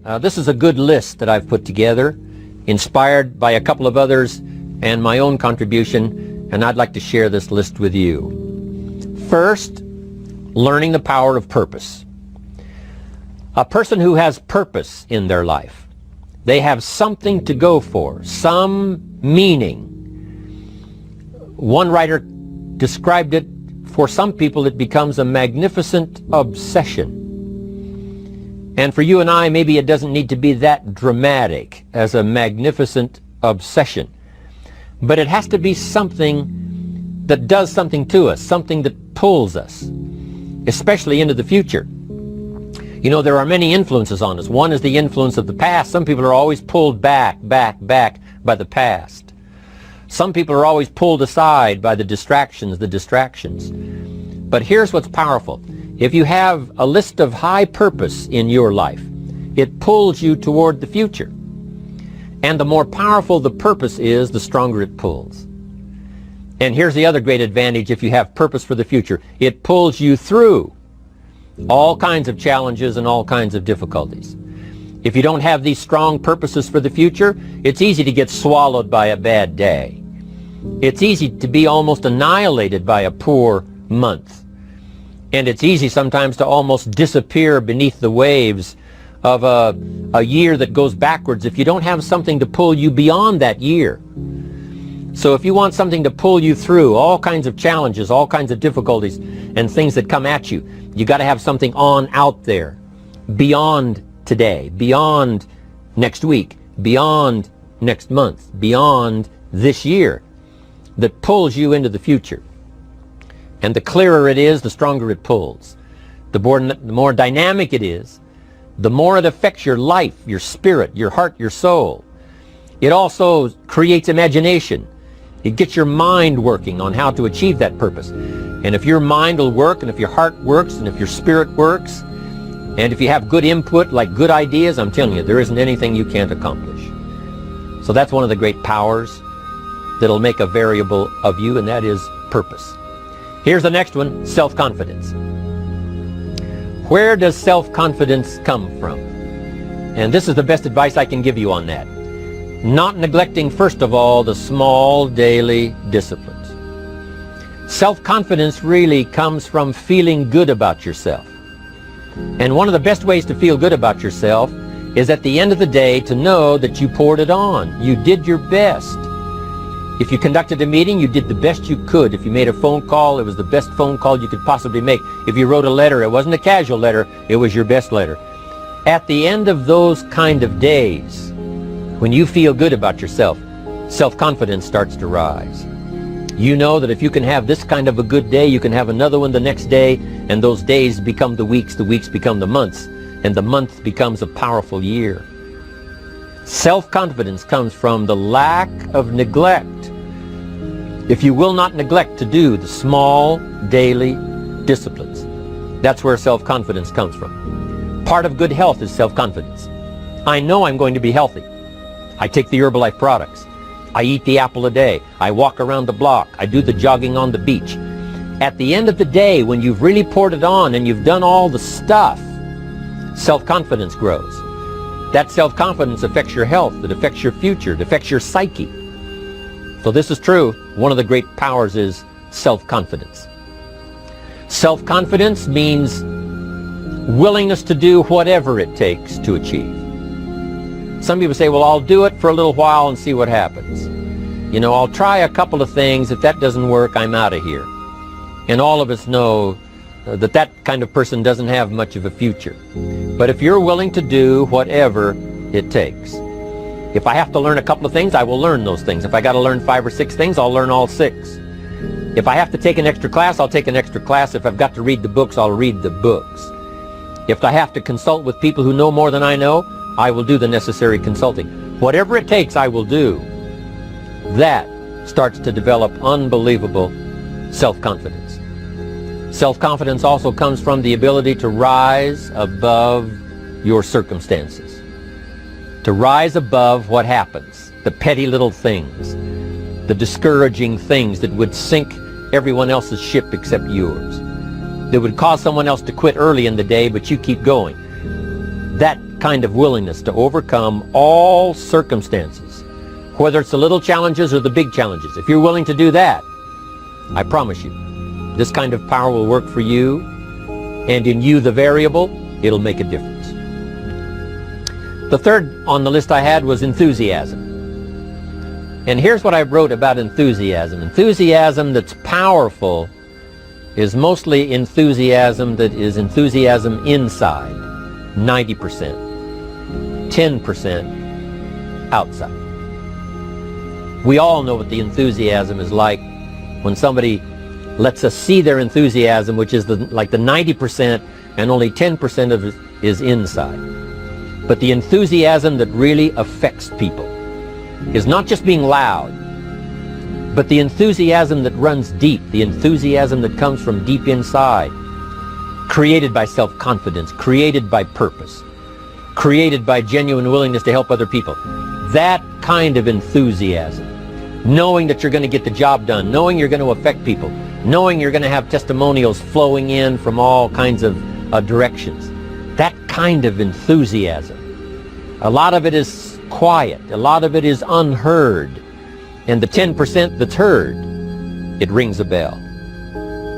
This is a good list that I've put together, inspired by a couple of others and my own contribution, and I'd like to share this list with you. First, learning the power of purpose. A person who has purpose in their life, they have something to go for, some meaning. One writer described it, for some people it becomes a magnificent obsession. And for you and I, maybe it doesn't need to be that dramatic as a magnificent obsession. But it has to be something that does something to us, something that pulls us, especially into the future. You know, there are many influences on us. One is the influence of the past. Some people are always pulled back by the past. Some people are always pulled aside by the distractions. But here's what's powerful. If you have a list of high purpose in your life, it pulls you toward the future. And the more powerful the purpose is, the stronger it pulls. And here's the other great advantage if you have purpose for the future. It pulls you through all kinds of challenges and all kinds of difficulties. If you don't have these strong purposes for the future, it's easy to get swallowed by a bad day. It's easy to be almost annihilated by a poor month. And it's easy sometimes to almost disappear beneath the waves of a year that goes backwards if you don't have something to pull you beyond that year. So if you want something to pull you through all kinds of challenges, all kinds of difficulties and things that come at you, you got to have something on out there beyond today, beyond next week, beyond next month, beyond this year, that pulls you into the future. And the clearer it is, the stronger it pulls. The more dynamic it is, the more it affects your life, your spirit, your heart, your soul. It also creates imagination. It gets your mind working on how to achieve that purpose. And if your mind will work, and if your heart works, and if your spirit works, and if you have good input, like good ideas, I'm telling you, there isn't anything you can't accomplish. So that's one of the great powers that'll make a variable of you, and that is purpose. Here's the next one, self-confidence. Where does self-confidence come from? And this is the best advice I can give you on that. Not neglecting, first of all, the small daily disciplines. Self-confidence really comes from feeling good about yourself. And one of the best ways to feel good about yourself is at the end of the day to know that you poured it on. You did your best. If you conducted a meeting, you did the best you could. If you made a phone call, it was the best phone call you could possibly make. If you wrote a letter, it wasn't a casual letter, it was your best letter. At the end of those kind of days, when you feel good about yourself, self-confidence starts to rise. You know that if you can have this kind of a good day, you can have another one the next day, and those days become the weeks become the months, and the month becomes a powerful year. Self-confidence comes from the lack of neglect. If you will not neglect to do the small daily disciplines, that's where self-confidence comes from. Part of good health is self-confidence. I know I'm going to be healthy. I take the Herbalife products. I eat the apple a day. I walk around the block. I do the jogging on the beach. At the end of the day, when you've really poured it on and you've done all the stuff, self-confidence grows. That self-confidence affects your health. It affects your future. It affects your psyche. So this is true. One of the great powers is self-confidence. Self-confidence means willingness to do whatever it takes to achieve. Some people say, well, I'll do it for a little while and see what happens. You know, I'll try a couple of things. If that doesn't work, I'm out of here. And all of us know that that kind of person doesn't have much of a future. But if you're willing to do whatever it takes, if I have to learn a couple of things, I will learn those things. If I got to learn 5 or 6 things, I'll learn all 6. If I have to take an extra class, I'll take an extra class. If I've got to read the books, I'll read the books. If I have to consult with people who know more than I know, I will do the necessary consulting. Whatever it takes, I will do. That starts to develop unbelievable self-confidence. Self-confidence also comes from the ability to rise above your circumstances. To rise above what happens, the petty little things, the discouraging things that would sink everyone else's ship except yours, that would cause someone else to quit early in the day, but you keep going. That kind of willingness to overcome all circumstances, whether it's the little challenges or the big challenges, if you're willing to do that, I promise you, this kind of power will work for you, and in you, the variable, it'll make a difference. The third on the list I had was enthusiasm. And here's what I wrote about enthusiasm. Enthusiasm that's powerful is mostly enthusiasm that is enthusiasm inside, 90%, 10% outside. We all know what the enthusiasm is like when somebody lets us see their enthusiasm, which is like the 90%, and only 10% of it is inside. But the enthusiasm that really affects people is not just being loud, but the enthusiasm that runs deep, the enthusiasm that comes from deep inside, created by self-confidence, created by purpose, created by genuine willingness to help other people. That kind of enthusiasm, knowing that you're going to get the job done, knowing you're going to affect people, knowing you're going to have testimonials flowing in from all kinds of directions. That kind of enthusiasm. A lot of it is quiet. A lot of it is unheard. And the 10% that's heard, it rings a bell.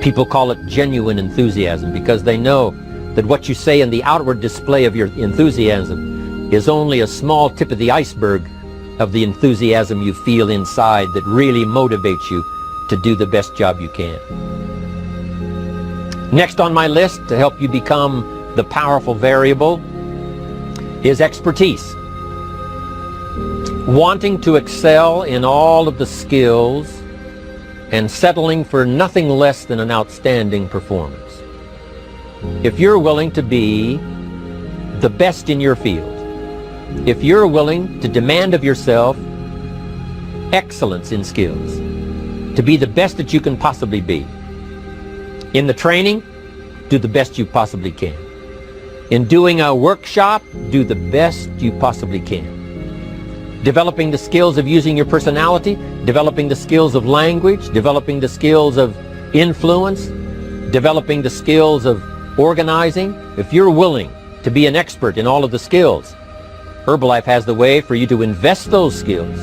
People call it genuine enthusiasm because they know that what you say in the outward display of your enthusiasm is only a small tip of the iceberg of the enthusiasm you feel inside that really motivates you to do the best job you can. Next on my list to help you become the powerful variable is expertise. Wanting to excel in all of the skills and settling for nothing less than an outstanding performance. If you're willing to be the best in your field, if you're willing to demand of yourself excellence in skills, to be the best that you can possibly be. In the training, do the best you possibly can. In doing a workshop, do the best you possibly can. Developing the skills of using your personality, developing the skills of language, developing the skills of influence, developing the skills of organizing. If you're willing to be an expert in all of the skills, Herbalife has the way for you to invest those skills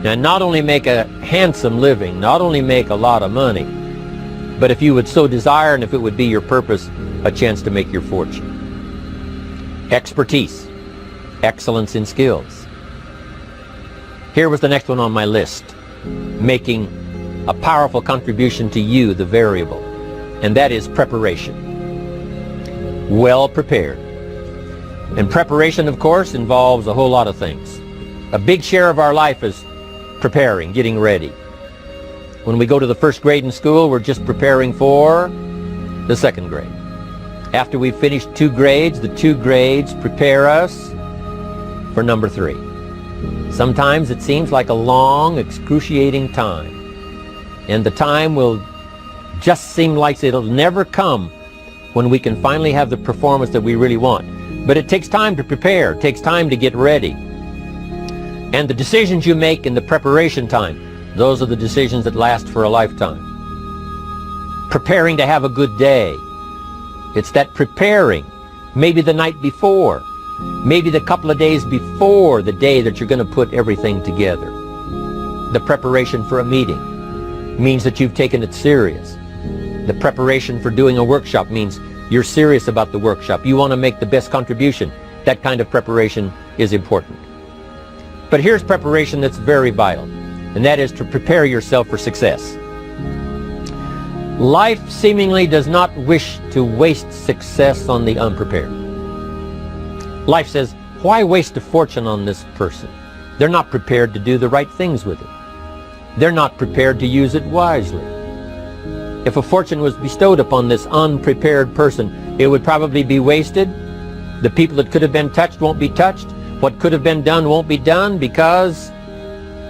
and not only make a handsome living, not only make a lot of money, but if you would so desire and if it would be your purpose, a chance to make your fortune. Expertise, excellence in skills. Here was the next one on my list, making a powerful contribution to you, the variable, and that is preparation. Well prepared. And preparation, of course, involves a whole lot of things. A big share of our life is preparing, getting ready. When we go to the first grade in school, we're just preparing for the second grade. After we've finished 2 grades, the 2 grades prepare us for number 3. Sometimes it seems like a long, excruciating time. And the time will just seem like it'll never come when we can finally have the performance that we really want. But it takes time to prepare. It takes time to get ready. And the decisions you make in the preparation time, those are the decisions that last for a lifetime. Preparing to have a good day. It's that preparing, maybe the night before, maybe the couple of days before the day that you're going to put everything together. The preparation for a meeting means that you've taken it serious. The preparation for doing a workshop means you're serious about the workshop. You want to make the best contribution. That kind of preparation is important. But here's preparation that's very vital, and that is to prepare yourself for success. Life seemingly does not wish to waste success on the unprepared. Life says, why waste a fortune on this person? They're not prepared to do the right things with it. They're not prepared to use it wisely. If a fortune was bestowed upon this unprepared person, it would probably be wasted. The people that could have been touched won't be touched. What could have been done won't be done because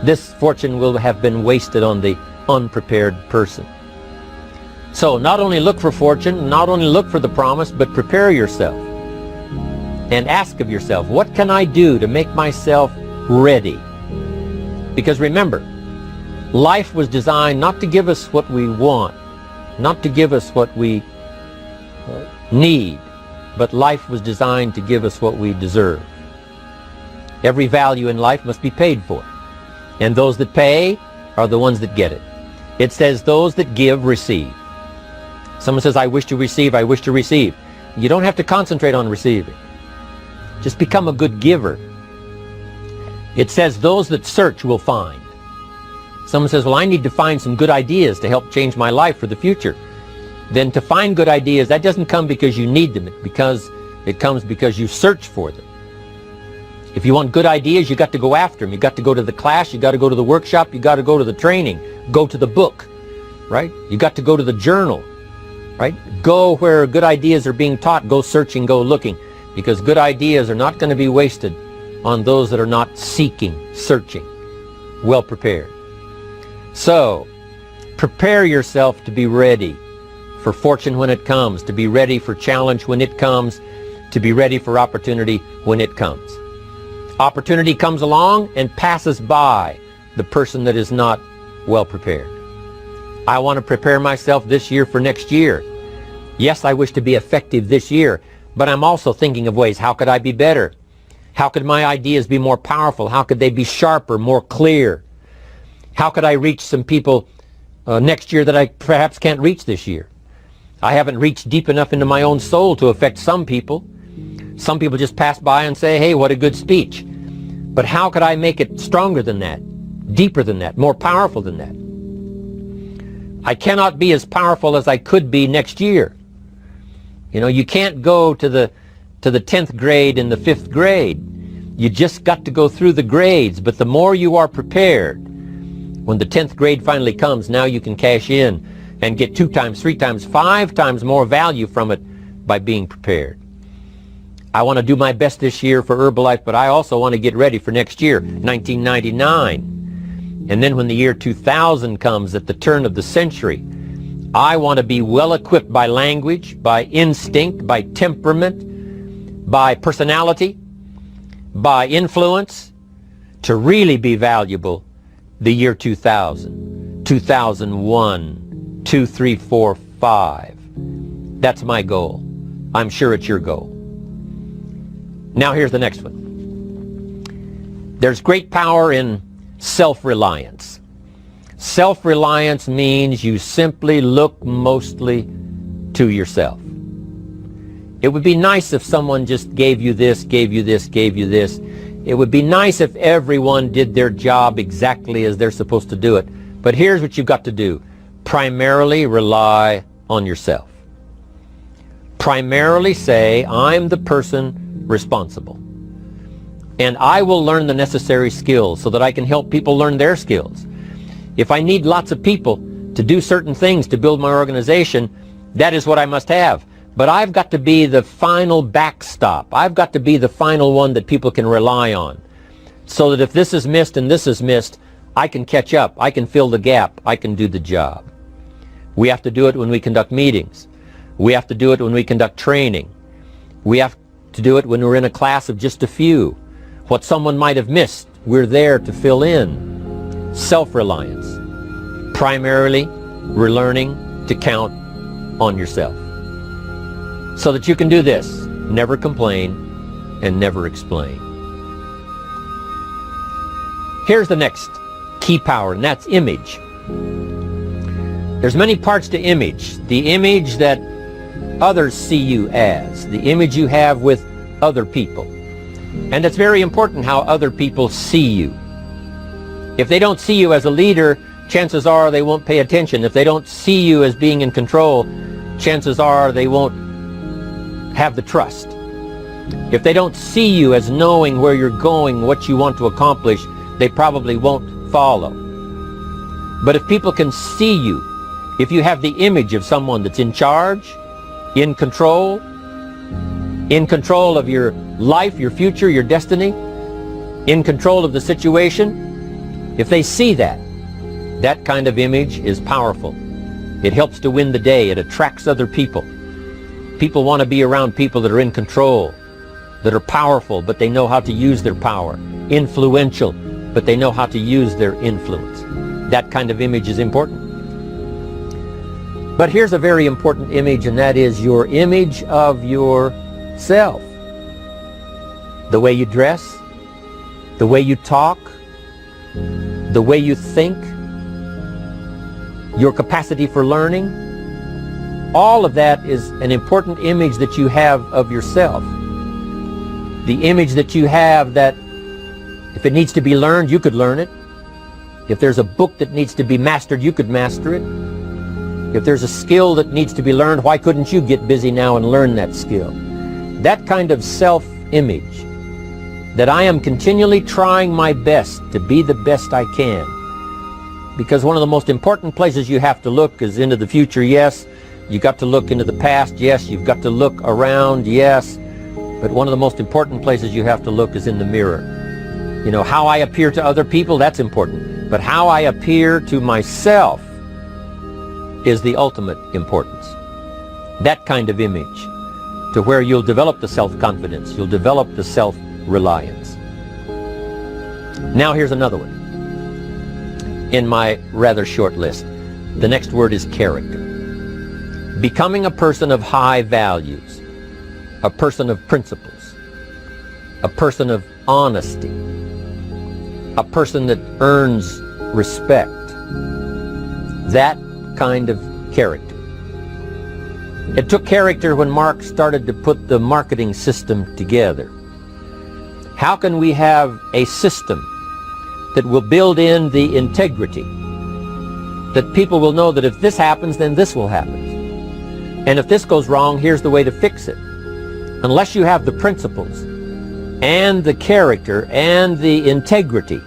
this fortune will have been wasted on the unprepared person. So not only look for fortune, not only look for the promise, but prepare yourself and ask of yourself, what can I do to make myself ready? Because remember, life was designed not to give us what we want, not to give us what we need, but life was designed to give us what we deserve. Every value in life must be paid for, and those that pay are the ones that get it. It says those that give receive. Someone says, I wish to receive, I wish to receive. You don't have to concentrate on receiving. Just become a good giver. It says those that search will find. Someone says, well, I need to find some good ideas to help change my life for the future. Then to find good ideas, that doesn't come because you need them, it comes because you search for them. If you want good ideas, you got to go after them. You got to go to the class, you got to go to the workshop, you got to go to the training, go to the book, right? You got to go to the journal, right? Go where good ideas are being taught, go searching, go looking, because good ideas are not going to be wasted on those that are not seeking, searching, well prepared. So, prepare yourself to be ready for fortune when it comes, to be ready for challenge when it comes, to be ready for opportunity when it comes. Opportunity comes along and passes by the person that is not well prepared. I want to prepare myself this year for next year. Yes, I wish to be effective this year, but I'm also thinking of ways, how could I be better? How could my ideas be more powerful? How could they be sharper, more clear? How could I reach some people next year that I perhaps can't reach this year? I haven't reached deep enough into my own soul to affect some people. Some people just pass by and say, hey, what a good speech. But how could I make it stronger than that, deeper than that, more powerful than that? I cannot be as powerful as I could be next year. You know, you can't go to the 10th grade in the 5th grade. You just got to go through the grades, but the more you are prepared, when the 10th grade finally comes, now you can cash in and get 2 times, 3 times, 5 times more value from it by being prepared. I want to do my best this year for Herbalife, but I also want to get ready for next year, 1999. And then when the year 2000 comes at the turn of the century, I want to be well equipped by language, by instinct, by temperament, by personality, by influence, to really be valuable the year 2000, 2001, 2, 3, 4, 5. That's my goal. I'm sure it's your goal. Now here's the next one. There's great power in self-reliance. Self-reliance means you simply look mostly to yourself. It would be nice if someone just gave you this, gave you this, gave you this. It would be nice if everyone did their job exactly as they're supposed to do it. But here's what you've got to do. Primarily rely on yourself. Primarily say, I'm the person responsible. And I will learn the necessary skills so that I can help people learn their skills. If I need lots of people to do certain things to build my organization, that is what I must have. But I've got to be the final backstop. I've got to be the final one that people can rely on. So that if this is missed and this is missed, I can catch up. I can fill the gap. I can do the job. We have to do it when we conduct meetings. We have to do it when we conduct training. We have to do it when we're in a class of just a few. What someone might have missed, we're there to fill in. Self-reliance. Primarily, we're learning to count on yourself. So that you can do this. Never complain and never explain. Here's the next key power, and that's image. There's many parts to image. The image that others see you as. The image you have with other people. And it's very important how other people see you. If they don't see you as a leader, chances are they won't pay attention. If they don't see you as being in control, chances are they won't have the trust. If they don't see you as knowing where you're going, what you want to accomplish, they probably won't follow. But if people can see you, if you have the image of someone that's in charge, in control of your life, your future, your destiny, in control of the situation, if they see that, that kind of image is powerful. It helps to win the day. It attracts other people. People want to be around people that are in control, that are powerful, but they know how to use their power. Influential, but they know how to use their influence. That kind of image is important. But here's a very important image, and that is your image of your self. The way you dress, the way you talk, the way you think, your capacity for learning, all of that is an important image that you have of yourself. The image that you have that if it needs to be learned, you could learn it. If there's a book that needs to be mastered, you could master it. If there's a skill that needs to be learned, why couldn't you get busy now and learn that skill? That kind of self-image, that I am continually trying my best to be the best I can. Because one of the most important places you have to look is into the future, yes. You've got to look into the past, yes. You've got to look around, yes. But one of the most important places you have to look is in the mirror. You know, how I appear to other people, that's important. But how I appear to myself is the ultimate importance. That kind of image, to where you'll develop the self-confidence, you'll develop the self-reliance. Now here's another one in my rather short list. The next word is character. Becoming a person of high values, a person of principles, a person of honesty, a person that earns respect. That kind of character. It took character when Mark started to put the marketing system together. How can we have a system that will build in the integrity, that people will know that if this happens, then this will happen, and if this goes wrong, here's the way to fix it? Unless you have the principles and the character and the integrity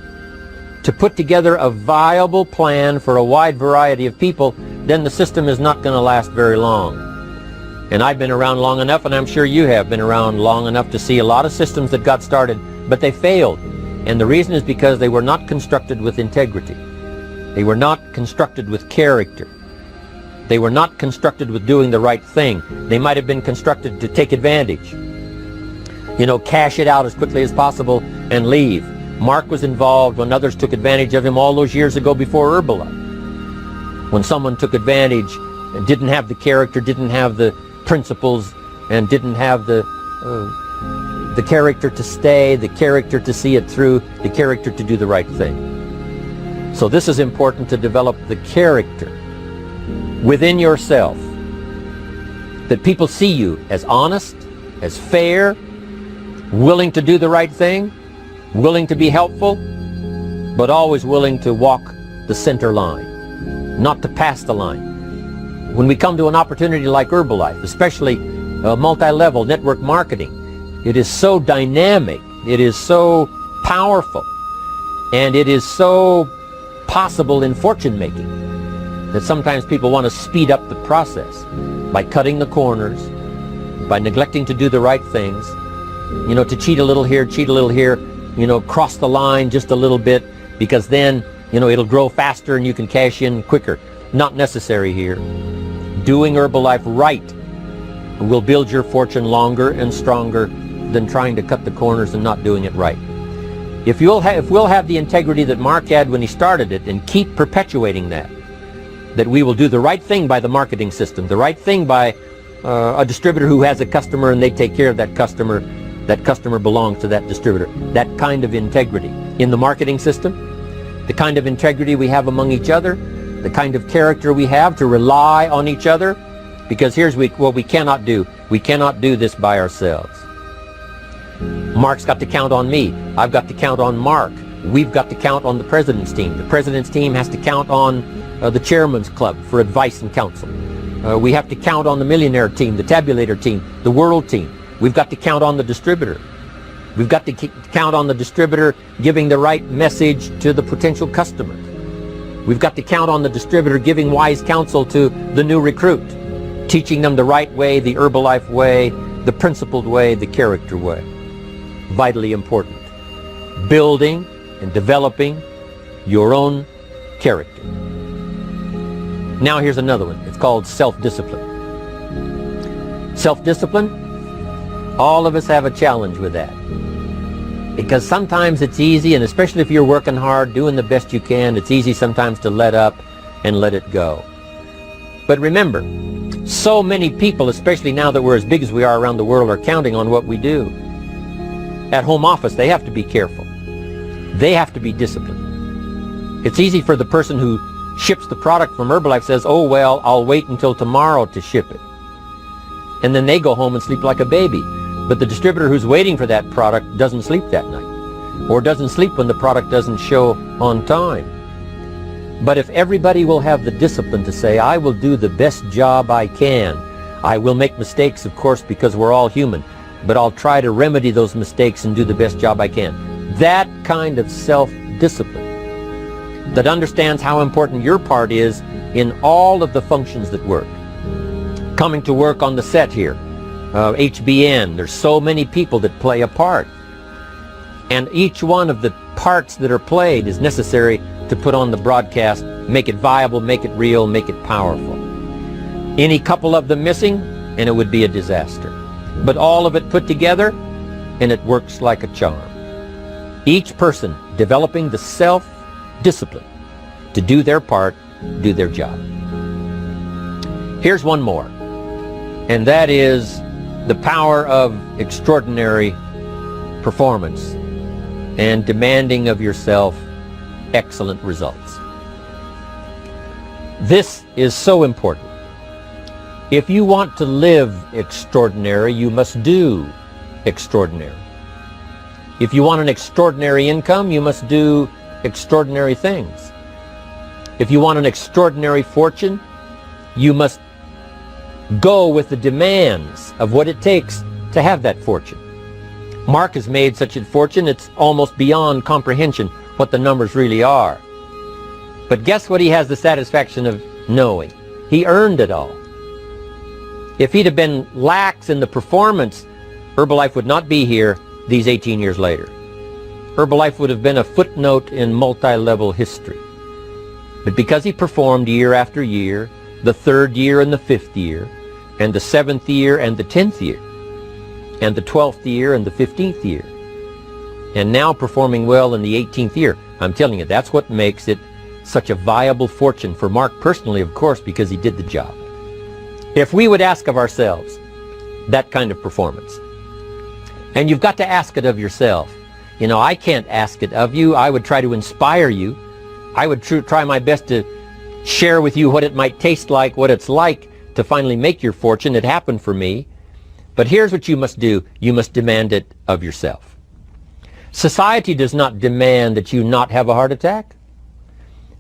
to put together a viable plan for a wide variety of people, then the system is not going to last very long. And I've been around long enough, and I'm sure you have been around long enough to see a lot of systems that got started, but they failed. And the reason is because they were not constructed with integrity. They were not constructed with character. They were not constructed with doing the right thing. They might have been constructed to take advantage. You know, cash it out as quickly as possible and leave. Mark was involved when others took advantage of him all those years ago before Herbalife. When someone took advantage and didn't have the character, didn't have the principles, and didn't have the character to stay, the character to see it through, the character to do the right thing. So this is important, to develop the character within yourself, that people see you as honest, as fair, willing to do the right thing, willing to be helpful, but always willing to walk the center line, not to pass the line. When we come to an opportunity like Herbalife, especially multi-level network marketing, it is so dynamic, it is so powerful, and it is so possible in fortune making that sometimes people want to speed up the process by cutting the corners, by neglecting to do the right things, you know, to cheat a little here, you know, cross the line just a little bit, because then, you know, it'll grow faster and you can cash in quicker. Not necessary here. Doing Herbalife right will build your fortune longer and stronger than trying to cut the corners and not doing it right. If we'll have the integrity that Mark had when he started it, and keep perpetuating that we will do the right thing by the marketing system, the right thing by a distributor who has a customer and they take care of that customer belongs to that distributor. That kind of integrity in the marketing system, the kind of integrity we have among each other, the kind of character we have to rely on each other, because here's what we cannot do. We cannot do this by ourselves. Mark's got to count on me. I've got to count on Mark. We've got to count on the president's team. The president's team has to count on the chairman's club for advice and counsel. We have to count on the millionaire team, the tabulator team, the world team. We've got to count on the distributor. We've got to count on the distributor giving the right message to the potential customer. We've got to count on the distributor giving wise counsel to the new recruit, teaching them the right way, the Herbalife way, the principled way, the character way. Vitally important. Building and developing your own character. Now here's another one. It's called self-discipline. Self-discipline, all of us have a challenge with that. Because sometimes it's easy, and especially if you're working hard, doing the best you can, it's easy sometimes to let up and let it go. But remember, So many people, especially now that we're as big as we are around the world, are counting on what we do. At home office, they have to be careful. They have to be disciplined. It's easy for the person who ships the product from Herbalife says, oh, well, I'll wait until tomorrow to ship it. And then they go home and sleep like a baby. But the distributor who's waiting for that product doesn't sleep that night, or doesn't sleep when the product doesn't show on time. But if everybody will have the discipline to say, I will do the best job I can. I will make mistakes, of course, because we're all human, but I'll try to remedy those mistakes and do the best job I can. That kind of self-discipline that understands how important your part is in all of the functions that work. Coming to work on the set here, HBN, there's so many people that play a part. And each one of the parts that are played is necessary to put on the broadcast, make it viable, make it real, make it powerful. Any couple of them missing, and it would be a disaster. But all of it put together, and it works like a charm. Each person developing the self-discipline to do their part, do their job. Here's one more, and that is the power of extraordinary performance and demanding of yourself excellent results. This is so important. If you want to live extraordinary, you must do extraordinary. If you want an extraordinary income, you must do extraordinary things. If you want an extraordinary fortune, you must go with the demands of what it takes to have that fortune. Mark has made such a fortune, it's almost beyond comprehension what the numbers really are. But guess what he has the satisfaction of knowing? He earned it all. If he'd have been lax in the performance, Herbalife would not be here these 18 years later. Herbalife would have been a footnote in multi-level history. But because he performed year after year, the 3rd year and the 5th year, and the 7th year and the 10th year, and the 12th year and the 15th year, and now performing well in the 18th year, I'm telling you, that's what makes it such a viable fortune for Mark personally, of course, because he did the job. If we would ask of ourselves that kind of performance, and you've got to ask it of yourself. You know, I can't ask it of you. I would try to inspire you. I would try my best to share with you what it might taste like, what it's like to finally make your fortune. It happened for me. But here's what you must do. You must demand it of yourself. Society does not demand that you not have a heart attack.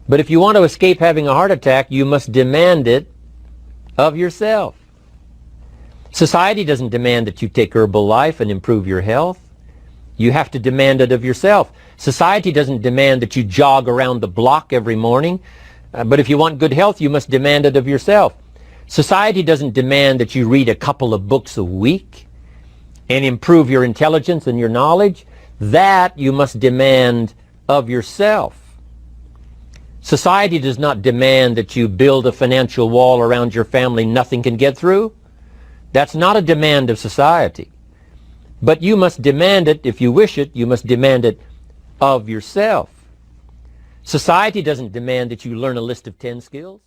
But if you want to escape having a heart attack, you must demand it of yourself. Society doesn't demand that you take Herbalife and improve your health. You have to demand it of yourself. Society doesn't demand that you jog around the block every morning. But if you want good health, you must demand it of yourself. Society doesn't demand that you read a couple of books a week and improve your intelligence and your knowledge. That you must demand of yourself. Society does not demand that you build a financial wall around your family nothing can get through. That's not a demand of society. But you must demand it, if you wish it, you must demand it of yourself. Society doesn't demand that you learn a list of 10 skills.